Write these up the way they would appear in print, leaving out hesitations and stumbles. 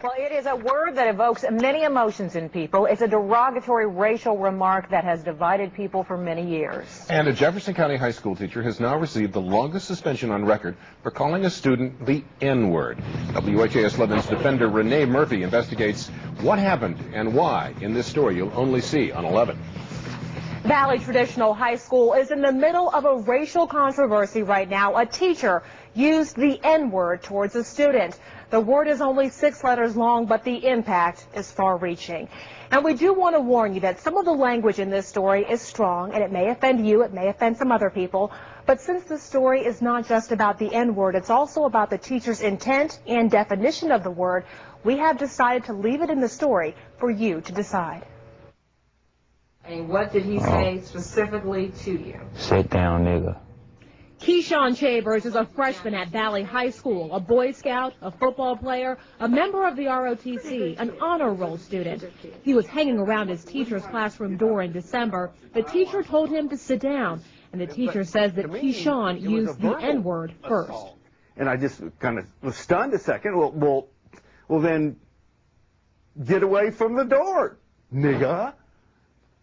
Well, it is a word that evokes many emotions in people. It's a derogatory racial remark that has divided people for many years. And a Jefferson County high school teacher has now received the longest suspension on record for calling a student the N-word. WHAS 11's defender Renee Murphy investigates what happened and why in this story you'll only see on 11. Valley Traditional High School is in the middle of a racial controversy right now. A teacher used the N-word towards a student. The word is only 6 letters long, but the impact is far-reaching. And we do want to warn you that some of the language in this story is strong, and it may offend you, it may offend some other people. But since the story is not just about the N-word, it's also about the teacher's intent and definition of the word, we have decided to leave it in the story for you to decide. And what did he say specifically to you? Sit down, nigga. Keyshawn Chambers is a freshman at Valley High School, a Boy Scout, a football player, a member of the ROTC, an honor roll student. He was hanging around his teacher's classroom door in December. The teacher told him to sit down, and the teacher says that Keyshawn used the N-word first. And I just kind of was stunned a second. Well, then get away from the door, nigga.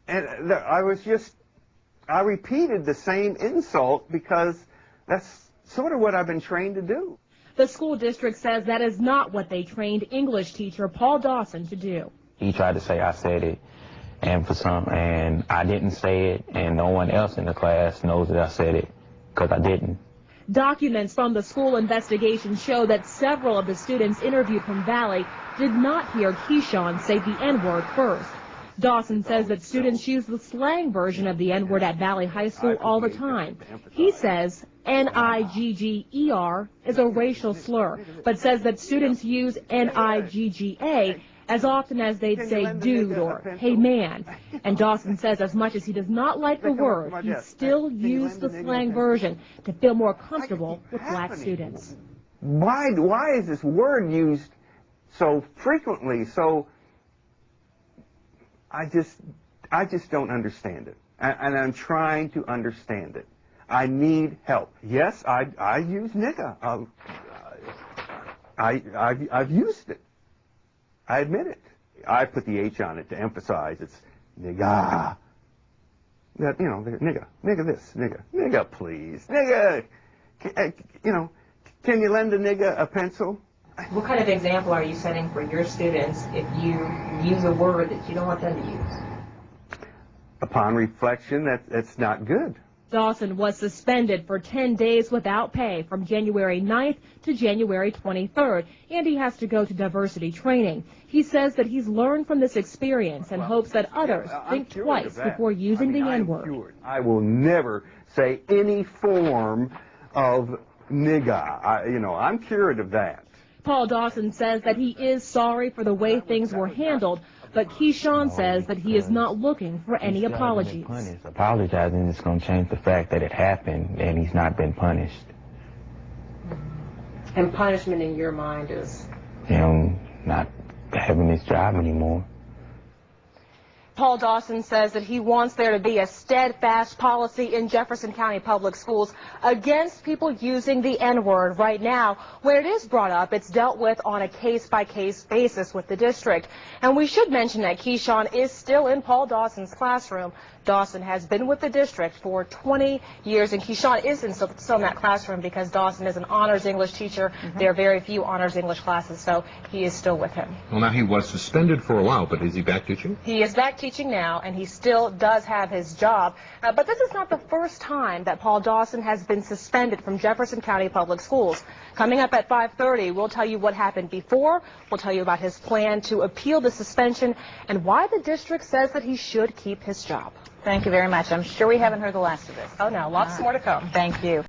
And I repeated the same insult because that's sort of what I've been trained to do. The school district says that is not what they trained English teacher Paul Dawson to do. He tried to say I said it, and I didn't say it, and no one else in the class knows that I said it because I didn't. Documents from the school investigation show that several of the students interviewed from Valley did not hear Keyshawn say the N-word first. Dawson says that students use the slang version of the N-word at Valley High School all the time. He says N-I-G-G-E-R is a racial slur, but says that students use N-I-G-G-A as often as they'd say dude or hey man. And Dawson says as much as he does not like the word, he still used the slang version to feel more comfortable with black students. Why is this word used so frequently? I just don't understand it, and I'm trying to understand it. I need help. Yes, I use nigga. I've used it. I admit it. I put the H on it to emphasize it's nigga. That, you know, nigga this, nigga please, nigga. Can you lend a nigga a pencil? What kind of example are you setting for your students if you use a word that you don't want them to use? Upon reflection, that's not good. Dawson was suspended for 10 days without pay from January 9th to January 23rd, and he has to go to diversity training. He says that he's learned from this experience and hopes that others think twice before using the N-word. I will never say any form of nigga. I'm cured of that. Paul Dawson says that he is sorry for the way things were handled, but Keyshawn says that he is not looking for any apologies. Apologizing is going to change the fact that it happened and he's not been punished. And punishment in your mind is? Not having his job anymore. Paul Dawson says that he wants there to be a steadfast policy in Jefferson County Public Schools against people using the N-word. Right now, when it is brought up, it's dealt with on a case-by-case basis with the district. And we should mention that Keyshawn is still in Paul Dawson's classroom. Dawson has been with the district for 20 years, and Keyshawn is still in that classroom because Dawson is an honors English teacher. There are very few honors English classes, so he is still with him. Well, now he was suspended for a while, but is he back teaching? He is back teaching now, and he still does have his job. But this is not the first time that Paul Dawson has been suspended from Jefferson County Public Schools. Coming up at 5:30, we'll tell you what happened before. We'll tell you about his plan to appeal the suspension and why the district says that he should keep his job. Thank you very much. I'm sure we haven't heard the last of this. Oh, no, lots more to come. Thank you.